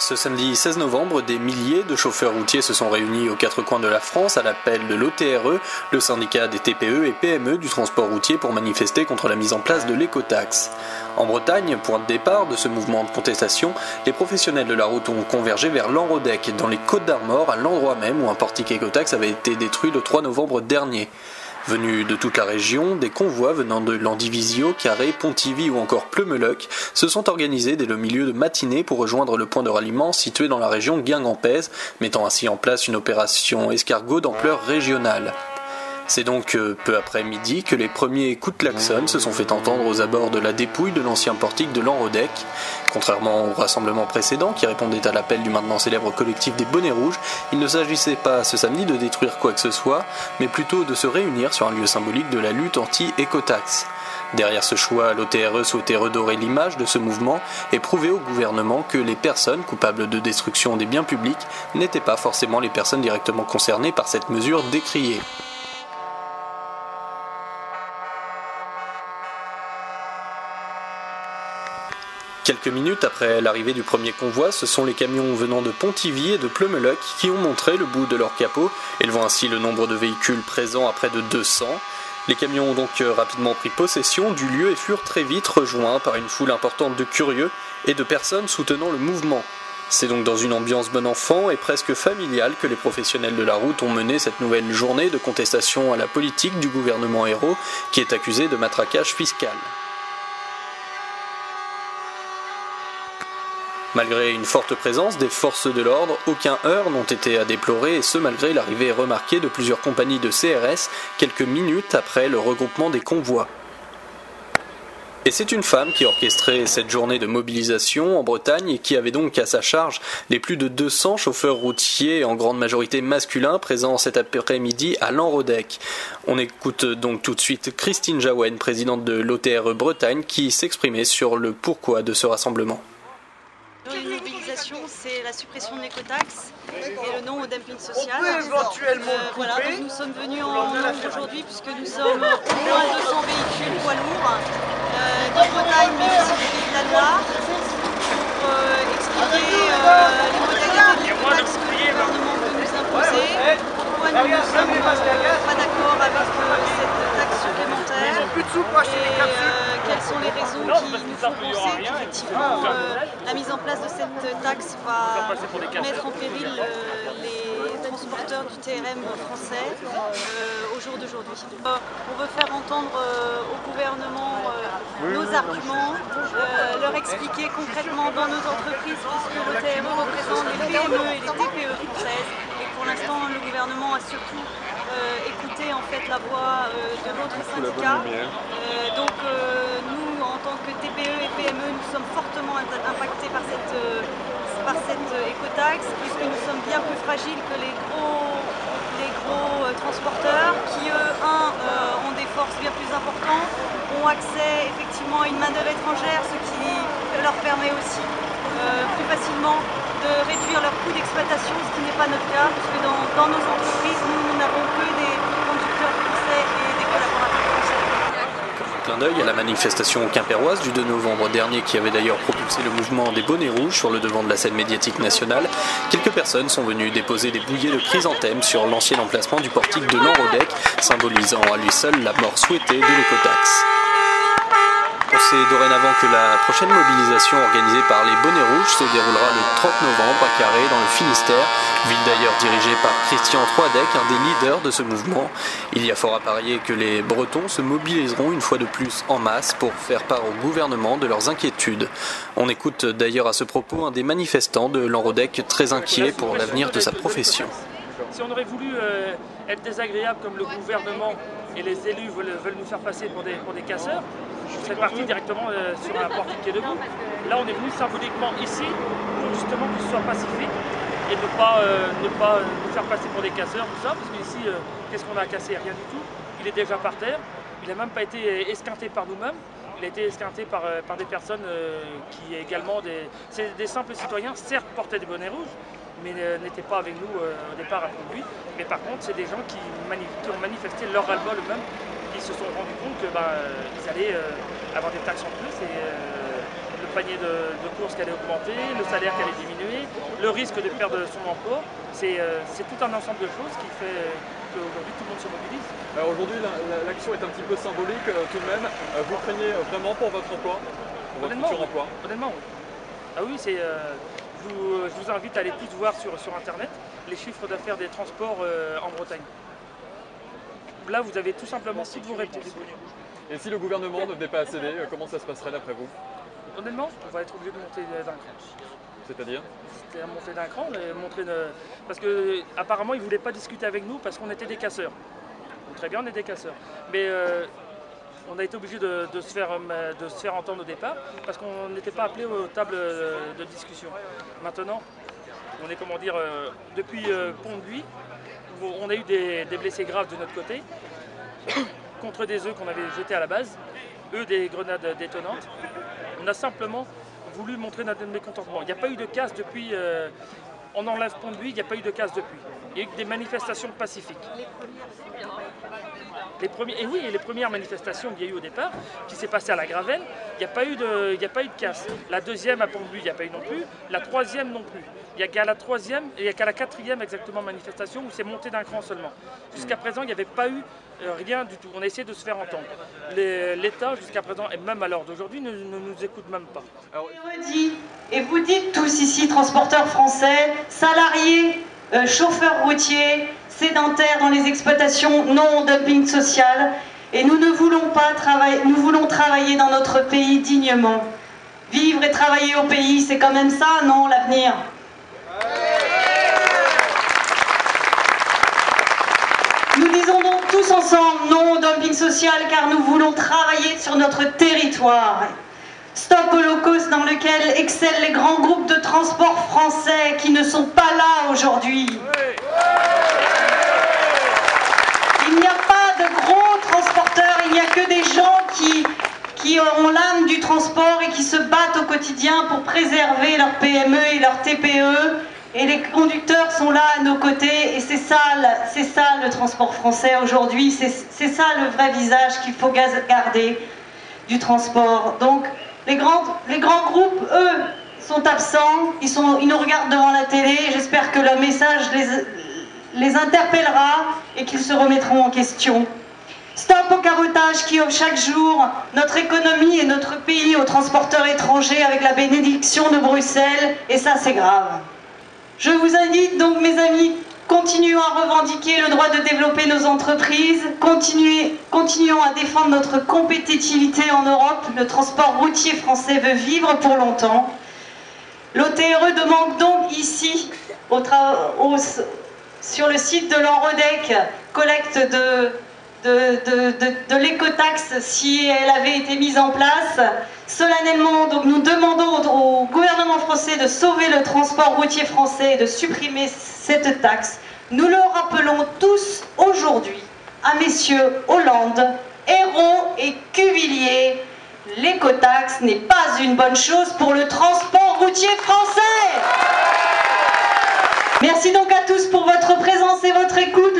Ce samedi 16 novembre, des milliers de chauffeurs routiers se sont réunis aux quatre coins de la France à l'appel de l'OTRE, le syndicat des TPE et PME du transport routier, pour manifester contre la mise en place de l'écotaxe. En Bretagne, point de départ de ce mouvement de contestation, les professionnels de la route ont convergé vers Lanrodec, dans les Côtes-d'Armor, à l'endroit même où un portique écotaxe avait été détruit le 3 novembre dernier. Venus de toute la région, des convois venant de Landivisiau, Carré, Pontivy ou encore Pleumeleuc se sont organisés dès le milieu de matinée pour rejoindre le point de ralliement situé dans la région Guingampèse, mettant ainsi en place une opération escargot d'ampleur régionale. C'est donc peu après midi que les premiers coups de klaxon se sont fait entendre aux abords de la dépouille de l'ancien portique de Lanrodec. Contrairement au rassemblement précédent qui répondait à l'appel du maintenant célèbre collectif des Bonnets Rouges, il ne s'agissait pas ce samedi de détruire quoi que ce soit, mais plutôt de se réunir sur un lieu symbolique de la lutte anti-écotaxe. Derrière ce choix, l'OTRE souhaitait redorer l'image de ce mouvement et prouver au gouvernement que les personnes coupables de destruction des biens publics n'étaient pas forcément les personnes directement concernées par cette mesure décriée. Quelques minutes après l'arrivée du premier convoi, ce sont les camions venant de Pontivy et de Pleumeleuc qui ont montré le bout de leur capot, élevant ainsi le nombre de véhicules présents à près de 200. Les camions ont donc rapidement pris possession du lieu et furent très vite rejoints par une foule importante de curieux et de personnes soutenant le mouvement. C'est donc dans une ambiance bon enfant et presque familiale que les professionnels de la route ont mené cette nouvelle journée de contestation à la politique du gouvernement Ayrault, qui est accusé de matraquage fiscal. Malgré une forte présence des forces de l'ordre, aucun heurt n'ont été à déplorer, et ce malgré l'arrivée remarquée de plusieurs compagnies de CRS quelques minutes après le regroupement des convois. Et c'est une femme qui orchestrait cette journée de mobilisation en Bretagne et qui avait donc à sa charge les plus de 200 chauffeurs routiers, en grande majorité masculins, présents cet après-midi à Lanrodec. On écoute donc tout de suite Christine Jaouen, présidente de l'OTRE Bretagne, qui s'exprimait sur le pourquoi de ce rassemblement. Une mobilisation, c'est la suppression de l'écotaxe et le non au dumping social. Voilà, donc nous sommes venus en nombre aujourd'hui puisque nous sommes au moins 200 véhicules poids lourds de Bretagne mais aussi du Pays de la Loire pour expliquer les modalités de l'écotaxe que le gouvernement veut nous imposer, pourquoi nous ne sommes pas d'accord avec cette taxe supplémentaire et quelles sont les raisons qui nous font penser qu'effectivement la mise en place de cette taxe va mettre en péril les transporteurs du TRM français au jour d'aujourd'hui. On veut faire entendre au gouvernement nos arguments, leur expliquer concrètement dans nos entreprises, puisque le TRE représente les PME et les TPE françaises. Et pour l'instant, le gouvernement a surtout écouté en fait la voix de l'autre syndicat. Donc nous, en tant que TPE et PME, nous sommes fortement impactés par cette écotaxe, puisque nous sommes bien plus fragiles que les gros transporteurs qui, eux, ont des forces bien plus importantes, ont accès effectivement à une main-d'œuvre étrangère, ce qui leur permet aussi plus facilement de réduire leurs coûts d'exploitation, ce qui n'est pas notre cas, puisque dans nos entreprises, nous n'avons que des conducteurs français et des collaborateurs français. Clin d'œil à la manifestation quimpéroise du 2 novembre dernier qui avait d'ailleurs propulsé le mouvement des Bonnets Rouges sur le devant de la scène médiatique nationale, quelques personnes sont venues déposer des bouquets de chrysanthèmes sur l'ancien emplacement du portique de Lanrodec, symbolisant à lui seul la mort souhaitée de l'écotaxe. On sait dorénavant que la prochaine mobilisation organisée par les Bonnets Rouges se déroulera le 30 novembre à Carré dans le Finistère, ville d'ailleurs dirigée par Christian Troidec, un des leaders de ce mouvement. Il y a fort à parier que les Bretons se mobiliseront une fois de plus en masse pour faire part au gouvernement de leurs inquiétudes. On écoute d'ailleurs à ce propos un des manifestants de Lanrodec très inquiet pour l'avenir de sa profession. Si on aurait voulu être désagréable comme le gouvernement et les élus veulent nous faire passer pour des casseurs, je serais parti directement sur un portique qui est debout. Là, on est venu symboliquement ici pour justement que ce soit pacifique et ne pas nous faire passer pour des casseurs, tout ça, parce qu'ici, qu'est-ce qu'on a cassé? Rien du tout. Il est déjà par terre. Il n'a même pas été esquinté par nous-mêmes. Il a été esquinté par des personnes qui également, c'est des simples citoyens, certes portaient des bonnets rouges, mais n'étaient pas avec nous au départ à Pont-de-Buis. Mais par contre, c'est des gens qui ont manifesté leur ras-le-bol eux-mêmes, qui se sont rendus compte qu'ils allaient avoir des taxes en plus, et le panier de courses qui allait augmenter, le salaire qui allait diminuer, le risque de perdre son emploi. C'est tout un ensemble de choses qui fait qu'aujourd'hui tout le monde se mobilise. Aujourd'hui, l'action est un petit peu symbolique tout de même. Vous craignez vraiment pour votre emploi, pour votre futur emploi? Honnêtement, oui. Ah oui, je vous invite à aller tous voir sur Internet les chiffres d'affaires des transports en Bretagne. Là, vous avez tout simplement toutes vos réponses. Et si le gouvernement ne venait pas à céder, comment ça se passerait d'après vous? Honnêtement, on va être obligé de monter d'un cran. C'est-à-dire? C'était à monter d'un cran, parce qu'apparemment ils ne voulaient pas discuter avec nous parce qu'on était des casseurs. Donc, très bien, on est des casseurs. Mais on a été obligé de se faire entendre au départ parce qu'on n'était pas appelé aux tables de discussion. Maintenant, on est, comment dire, depuis Pont-de-Buis, on a eu des blessés graves de notre côté, contre des œufs qu'on avait jetés à la base, eux des grenades détonantes. On a simplement voulu montrer notre mécontentement. Il n'y a pas eu de casse depuis, on enlève Pont-de-Buis, il n'y a pas eu de casse depuis. Il y a eu des manifestations pacifiques. Les premières manifestations qu'il y a eu au départ, qui s'est passée à la Gravelle, il n'y a pas eu de casse. La deuxième à Pont-de-Buis, il n'y a pas eu non plus. La troisième non plus. Il n'y a qu'à la troisième, et il n'y a qu'à la quatrième exactement manifestation où c'est monté d'un cran seulement. Jusqu'à présent, il n'y avait pas eu rien du tout. On a essayé de se faire entendre. L'État, jusqu'à présent, et même à l'heure d'aujourd'hui, ne nous écoute même pas. Et vous dites tous ici, transporteurs français, salariés, chauffeurs routiers, sédentaires dans les exploitations, non au dumping social. Et nous ne voulons pas travailler, nous voulons travailler dans notre pays dignement. Vivre et travailler au pays, c'est quand même ça, non, l'avenir? Nous disons donc tous ensemble non au dumping social car nous voulons travailler sur notre territoire. Stop Holocauste dans lequel excellent les grands groupes de transport français qui ne sont pas là aujourd'hui. Il n'y a pas de gros transporteurs, il n'y a que des gens qui ont l'âme du transport et qui se battent au quotidien pour préserver leur PME et leur TPE. Et les conducteurs sont là à nos côtés et c'est ça le transport français aujourd'hui, c'est ça le vrai visage qu'il faut garder du transport. Donc les grands groupes, eux, sont absents, ils nous regardent devant la télé et j'espère que le message les interpellera et qu'ils se remettront en question. Stop au cabotage qui offre chaque jour notre économie et notre pays aux transporteurs étrangers avec la bénédiction de Bruxelles et ça c'est grave. Je vous invite donc mes amis, continuons à revendiquer le droit de développer nos entreprises, continuons à défendre notre compétitivité en Europe, le transport routier français veut vivre pour longtemps. L'OTRE demande donc ici, sur le site de l'Enrodec, collecte de l'écotaxe si elle avait été mise en place. Solennellement, donc, nous demandons au gouvernement français de sauver le transport routier français et de supprimer cette taxe. Nous le rappelons tous aujourd'hui à messieurs Hollande, Ayrault et Cuvillier. L'écotaxe n'est pas une bonne chose pour le transport routier français. Merci donc à tous pour votre présence et votre écoute.